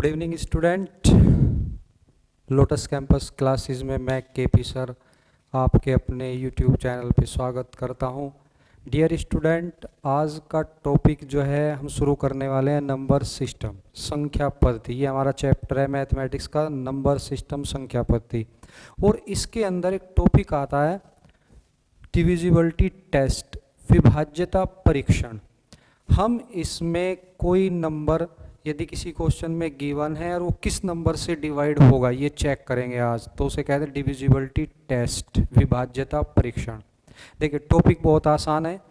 Good evening student. Lotus campus classes में मैं KP sir आपके अपने यूट्यूब चैनल पे स्वागत करता हूं। डियर स्टूडेंट, आज का टॉपिक जो है हम शुरू करने वाले हैं नंबर सिस्टम, संख्या पद्धति। ये हमारा चैप्टर है मैथमेटिक्स का, नंबर सिस्टम संख्या पद्धति। और इसके अंदर एक टॉपिक आता है डिविजिबिलिटी टेस्ट, विभाज्यता परीक्षण। हम इसमें कोई नंबर यदि किसी क्वेश्चन में गिवन है और वो किस नंबर से डिवाइड होगा ये चेक करेंगे आज, तो उसे कहते हैं डिविजिबिलिटी टेस्ट, विभाज्यता परीक्षण। देखिए टॉपिक बहुत आसान है,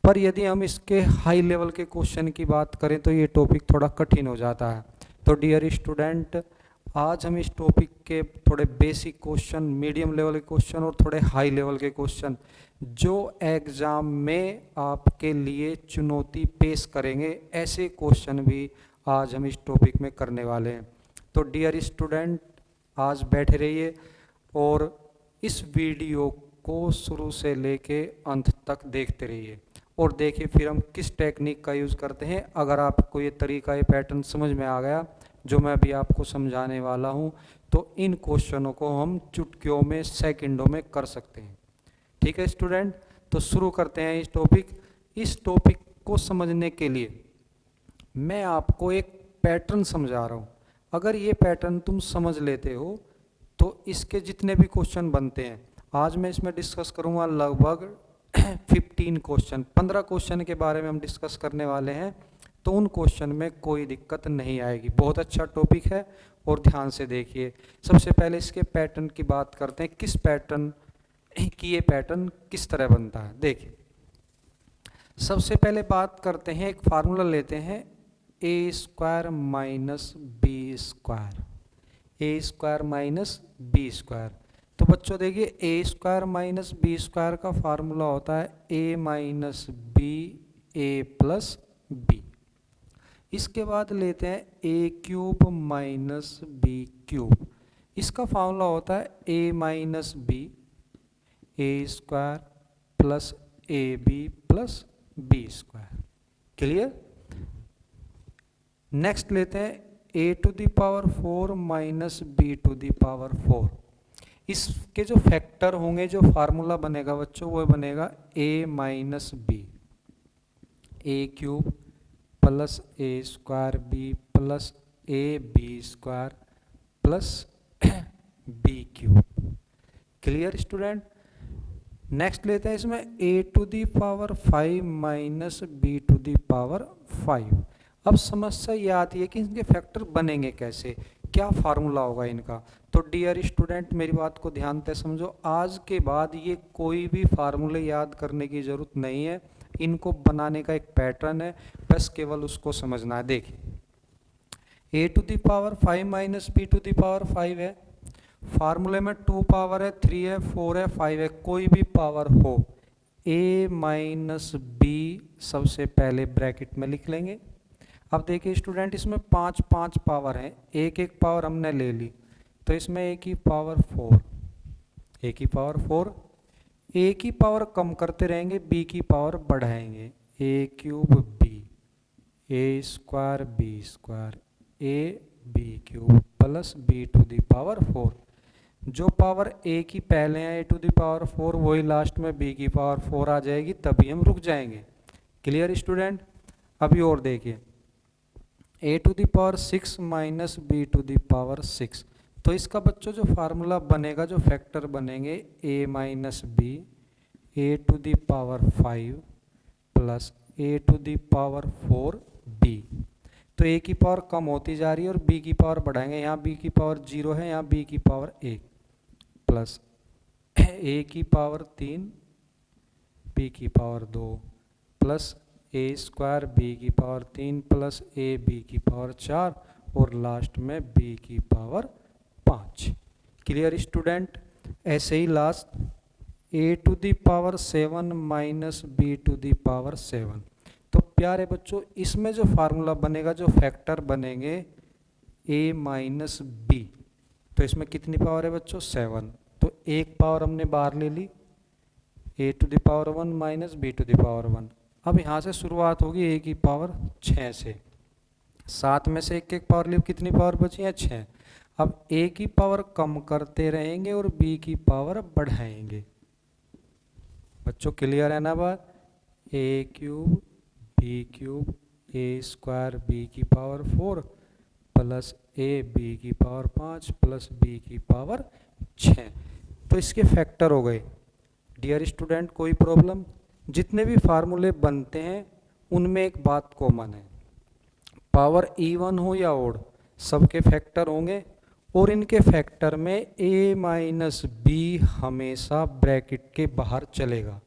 पर यदि हम इसके हाई लेवल के क्वेश्चन की बात करें तो ये टॉपिक थोड़ा कठिन हो जाता है। तो डियर स्टूडेंट, आज हम इस टॉपिक के थोड़े बेसिक क्वेश्चन, मीडियम लेवल के क्वेश्चन और थोड़े हाई लेवल के क्वेश्चन जो एग्जाम में आपके लिए चुनौती पेश करेंगे, ऐसे क्वेश्चन भी आज हम इस टॉपिक में करने वाले हैं। तो डियर स्टूडेंट, आज बैठे रहिए और इस वीडियो को शुरू से लेके अंत तक देखते रहिए और देखिए फिर हम किस टेक्निक का यूज़ करते हैं। अगर आपको ये तरीका, ये पैटर्न समझ में आ गया जो मैं अभी आपको समझाने वाला हूँ, तो इन क्वेश्चनों को हम चुटकियों में, सेकंडों में कर सकते हैं। ठीक है स्टूडेंट, तो शुरू करते हैं इस टॉपिक। इस टॉपिक को समझने के लिए मैं आपको एक पैटर्न समझा रहा हूँ। अगर ये पैटर्न तुम समझ लेते हो तो इसके जितने भी क्वेश्चन बनते हैं, आज मैं इसमें डिस्कस करूँगा लगभग 15 क्वेश्चन, 15 क्वेश्चन के बारे में हम डिस्कस करने वाले हैं। तो उन क्वेश्चन में कोई दिक्कत नहीं आएगी। बहुत अच्छा टॉपिक है और ध्यान से देखिए। सबसे पहले इसके पैटर्न की बात करते हैं, किस पैटर्न की ये पैटर्न किस तरह बनता है। देखिए सबसे पहले बात करते हैं, एक फार्मूला लेते हैं, A square minus B square, A square minus B square. तो बच्चों देखिए A square minus B square का फार्मूला होता है A minus B A plus B. इसके बाद लेते हैं A cube minus B cube, इसका फार्मूला होता है A minus B A square plus A B plus B square. Clear. Next लेते हैं A to the power 4 minus B to the power 4। इसके जो फैक्टर होंगे, जो फार्मूला बनेगा बच्चों, वो बनेगा A minus B A cube plus A square B plus A B square plus B cube. Clear student. Next लेते हैं इसमें A to the power 5 minus B to the power 5। अब समस्या ये आती है कि इनके फैक्टर बनेंगे कैसे, क्या फार्मूला होगा इनका। तो डियर स्टूडेंट मेरी बात को ध्यान से समझो, आज के बाद ये कोई भी फार्मूले याद करने की ज़रूरत नहीं है, इनको बनाने का एक पैटर्न है, बस केवल उसको समझना है। देखिए A to the power 5 minus B to the power 5 है, फार्मूले में 2 पावर है, 3 है, 4 है, 5 है, कोई भी पावर हो, ए माइनस बी सबसे पहले ब्रैकेट में लिख लेंगे। अब देखिए स्टूडेंट, इसमें 5 5 पावर हैं, एक एक पावर हमने ले ली, तो इसमें ए की पावर 4, ए की पावर 4, ए की पावर कम करते रहेंगे, बी की पावर बढ़ाएंगे, A cube B A square B square A B cube plus B to the power 4। जो पावर ए की पहले है ए टू द पावर 4, वही लास्ट में बी की पावर 4 आ जाएगी, तभी हम रुक जाएंगे। Clear student. अभी और देखिए A to the power 6 minus B to the power 6। तो इसका बच्चों जो फार्मूला बनेगा, जो फैक्टर बनेंगे, A minus B A to the power 5 plus A to the power 4 B. तो ए की पावर कम होती जा रही है और बी की पावर बढ़ाएंगे, यहाँ बी की पावर 0 है, यहाँ बी की पावर 1 प्लस ए की पावर 3 बी की power 2 plus A square B की पावर 3 प्लस ए बी की पावर 4 और लास्ट में बी की पावर 5। Clear student. ऐसे ही last A to the power 7 minus B to the power 7। तो प्यारे बच्चों, इसमें जो फार्मूला बनेगा, जो फैक्टर बनेंगे, ए माइनस बी, तो इसमें कितनी पावर है बच्चों, 7। तो एक पावर हमने बाहर ले ली, A to the power 1 minus B to the power 1। अब यहाँ से शुरुआत होगी ए की पावर 6 से, 7 में से एक एक पावर ली, कितनी पावर बची है? 6। अब a की पावर कम करते रहेंगे और b की पावर बढ़ाएंगे। बच्चों क्लियर है ना बात? a cube b cube a square b की पावर 4 प्लस a b की पावर 5 प्लस b की पावर 6। तो इसके फैक्टर हो गए। डियर स्टूडेंट, कोई प्रॉब्लम? जितने भी फार्मूले बनते हैं उनमें एक बात कॉमन है, पावर इवन हो या ओड, सबके फैक्टर होंगे और इनके फैक्टर में a माइनस बी हमेशा ब्रैकेट के बाहर चलेगा।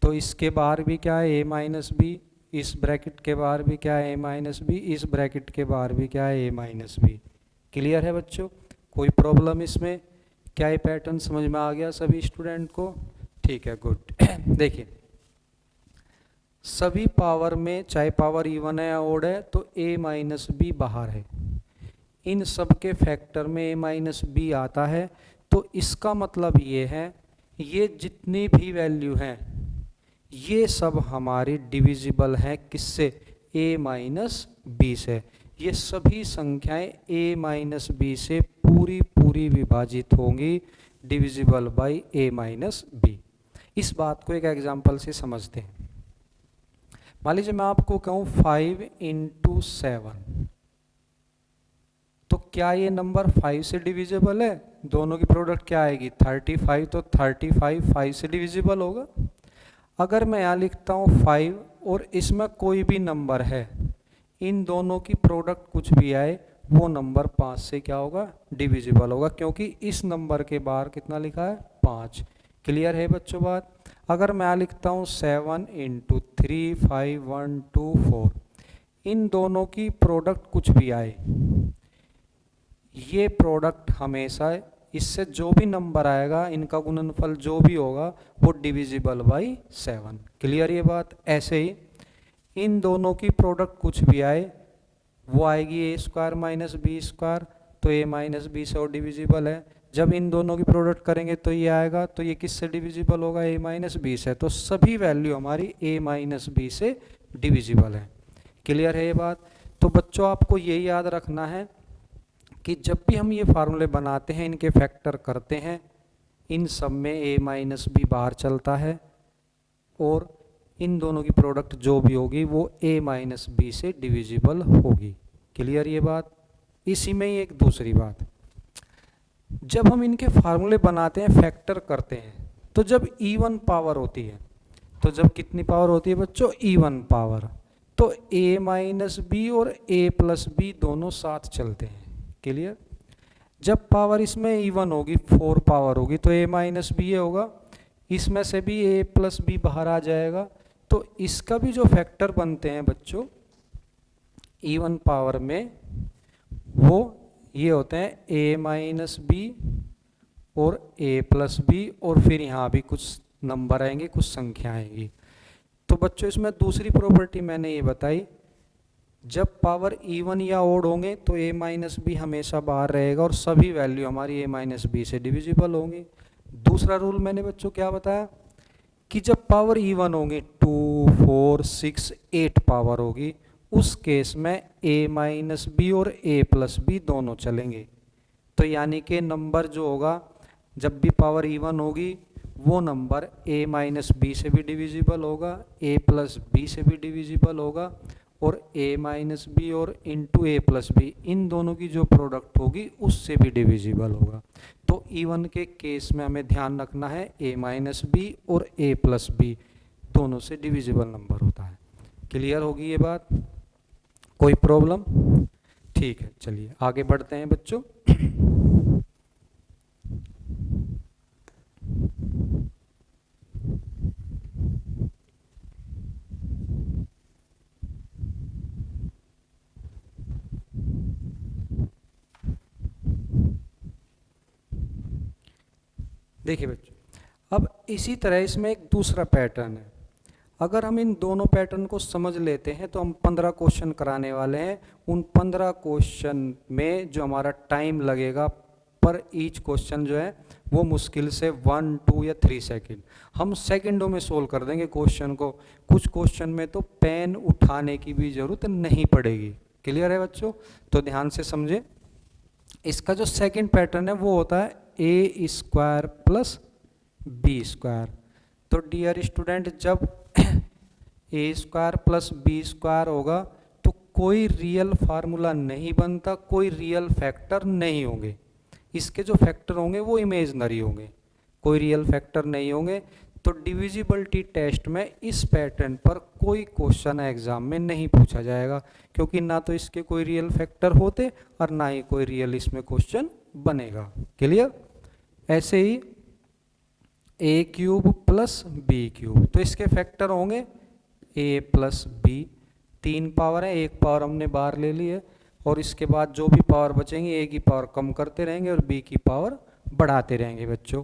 तो इसके बाहर भी क्या है? a माइनस बी, इस ब्रैकेट के बाहर भी क्या है? a माइनस बी, इस ब्रैकेट के बाहर भी क्या है? a minus B. क्लियर है बच्चों? कोई प्रॉब्लम इसमें? क्या ये पैटर्न समझ में आ गया सभी स्टूडेंट को? ठीक है, गुड। देखिए, सभी पावर में चाहे पावर इवन है या ओड है तो a माइनस बी बाहर है। इन सब के फैक्टर में a माइनस बी आता है। तो इसका मतलब ये है, ये जितनी भी वैल्यू हैं ये सब हमारी डिविजिबल हैं किससे? a माइनस बी से। ये सभी संख्याएं a माइनस बी से पूरी पूरी विभाजित होंगी, divisible by a minus B. इस बात को एक एग्जांपल से समझते हैं। मान लीजिए मैं आपको कहूँ 5 इंटू 7, तो क्या ये नंबर 5 से डिविजिबल है? दोनों की प्रोडक्ट क्या आएगी? 35। तो 35 5 से डिविजिबल होगा। अगर मैं यहाँ लिखता हूँ 5 और इसमें कोई भी नंबर है, इन दोनों की प्रोडक्ट कुछ भी आए वो नंबर 5 से क्या होगा? डिविजिबल होगा, क्योंकि इस नंबर के बाहर कितना लिखा है? 5। क्लियर है बच्चों बात? अगर मैं यहाँ लिखता हूँ 7 इंटू 3 5 1 2 4, इन दोनों की प्रोडक्ट कुछ भी आए, ये प्रोडक्ट हमेशा इससे जो भी नंबर आएगा इनका गुणनफल जो भी होगा वो डिविजिबल बाई 7। क्लियर ये बात? ऐसे ही इन दोनों की प्रोडक्ट कुछ भी आए वो आएगी a square minus B square, तो a माइनस बी से और डिविजिबल है। जब इन दोनों की प्रोडक्ट करेंगे तो ये आएगा, तो ये किससे डिविजिबल होगा? a माइनस बी से। तो सभी वैल्यू हमारी a माइनस बी से डिविजिबल है। क्लियर है ये बात? तो बच्चों आपको यही याद रखना है कि जब भी हम ये फार्मूले बनाते हैं, इनके फैक्टर करते हैं, इन सब में a माइनस बी बाहर चलता है और इन दोनों की प्रोडक्ट जो भी होगी वो a माइनस बी से डिविजिबल होगी। क्लियर ये बात? इसी में ही एक दूसरी बात, जब हम इनके फार्मूले बनाते हैं, फैक्टर करते हैं, तो जब इवन पावर होती है, तो जब कितनी पावर होती है बच्चों? इवन पावर, तो a माइनस बी और a प्लस बी दोनों साथ चलते हैं। क्लियर? जब पावर इसमें इवन होगी, 4 पावर होगी, तो a माइनस बी होगा, इसमें से भी a प्लस बी बाहर आ जाएगा। तो इसका भी जो फैक्टर बनते हैं बच्चों इवन पावर में, वो ये होते हैं a माइनस बी और a प्लस बी, और फिर यहाँ भी कुछ नंबर आएंगे, कुछ संख्या आएंगी। तो बच्चों इसमें दूसरी प्रॉपर्टी मैंने ये बताई, जब पावर इवन या ओड होंगे तो a माइनस बी हमेशा बाहर रहेगा और सभी वैल्यू हमारी a माइनस बी से डिविजिबल होंगी। दूसरा रूल मैंने बच्चों क्या बताया कि जब पावर इवन होंगे 2 4 6 8 पावर होगी, उस केस में a माइनस बी और a प्लस बी दोनों चलेंगे। तो यानी कि नंबर जो होगा जब भी पावर इवन होगी वो नंबर a माइनस बी से भी डिविजिबल होगा, a प्लस बी से भी डिविजिबल होगा, और a माइनस बी और into a plus be in दोनों की जो प्रोडक्ट होगी उससे भी डिविजिबल होगा। तो इवन के केस में हमें ध्यान रखना है a माइनस बी और a प्लस बी दोनों से डिविजिबल नंबर होता है। क्लियर होगी ये बात? कोई प्रॉब्लम? ठीक है, चलिए आगे बढ़ते हैं बच्चों। देखिए बच्चों, अब इसी तरह इसमें एक दूसरा पैटर्न है। अगर हम इन दोनों पैटर्न को समझ लेते हैं तो हम 15 क्वेश्चन कराने वाले हैं। उन 15 क्वेश्चन में जो हमारा टाइम लगेगा पर ईच क्वेश्चन जो है वो मुश्किल से 1 2 या 3 सेकंड, हम सेकंडों में सोल्व कर देंगे क्वेश्चन को। कुछ क्वेश्चन में तो पेन उठाने की भी ज़रूरत नहीं पड़ेगी। क्लियर है बच्चों? तो ध्यान से समझे। इसका जो सेकंड पैटर्न है वो होता है ए स्क्वायर प्लस बी स्क्वायर। तो डियर स्टूडेंट, जब ए स्क्वायर प्लस बी स्क्वायर होगा तो कोई रियल फार्मूला नहीं बनता, कोई रियल फैक्टर नहीं होंगे। इसके जो फैक्टर होंगे वो इमेजनरी होंगे, कोई रियल फैक्टर नहीं होंगे। तो डिविजिबिलिटी टेस्ट में इस पैटर्न पर कोई क्वेश्चन एग्जाम में नहीं पूछा जाएगा, क्योंकि ना तो इसके कोई रियल फैक्टर होते और ना ही कोई रियल इसमें क्वेश्चन बनेगा। क्लियर? ऐसे ही ए क्यूब प्लस बी क्यूब, तो इसके फैक्टर होंगे ए प्लस बी। 3 पावर है, एक पावर हमने बाहर ले ली है, और इसके बाद जो भी पावर बचेंगे ए की पावर कम करते रहेंगे और बी की पावर बढ़ाते रहेंगे बच्चों।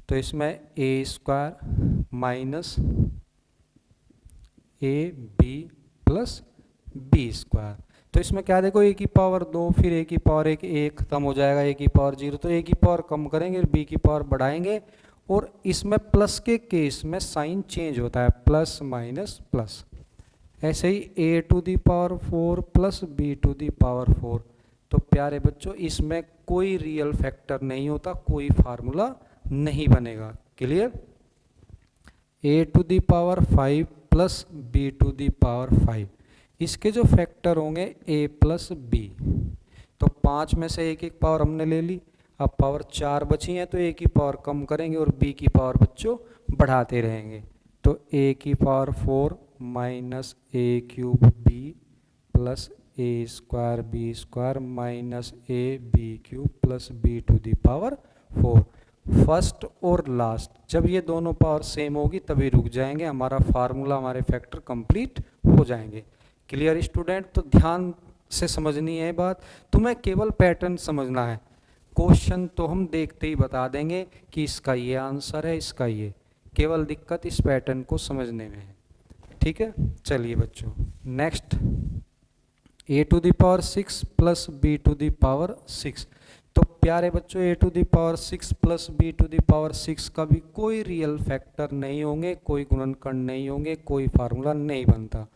तो इसमें A square minus A B plus B square. तो इसमें क्या देखो, ए की पावर 2, फिर ए की पावर 1, एक खत्म हो जाएगा, ए की पावर 0, तो ए की पावर कम करेंगे और बी की पावर बढ़ाएंगे। और इसमें प्लस के केस में साइन चेंज होता है, प्लस माइनस प्लस। ऐसे ही A to the power 4 plus B to the power 4। तो प्यारे बच्चों, इसमें कोई रियल फैक्टर नहीं होता, कोई फार्मूला नहीं बनेगा। Clear? A to the power 5 plus B to the power 5, इसके जो फैक्टर होंगे ए प्लस बी। तो 5 में से एक एक पावर हमने ले ली, अब पावर 4 बची हैं, तो ए की पावर कम करेंगे और बी की पावर बच्चों बढ़ाते रहेंगे। तो ए की power 4 minus A cube B plus A square B square minus A B cube plus B to the power 4। First और लास्ट जब ये दोनों पावर सेम होगी तभी रुक जाएंगे, हमारा फार्मूला, हमारे फैक्टर कंप्लीट हो जाएंगे। Clear student? तो ध्यान से समझनी है बात, तुम्हें केवल पैटर्न समझना है, क्वेश्चन तो हम देखते ही बता देंगे कि इसका ये आंसर है, इसका ये, केवल दिक्कत इस पैटर्न को समझने में है। ठीक है, चलिए बच्चों next, A to the power 6 plus B to the power 6। तो प्यारे बच्चों, A to the power 6 plus B to the power 6 का भी कोई रियल फैक्टर नहीं होंगे, कोई गुणनखंड नहीं होंगे, कोई फार्मूला नहीं बनता।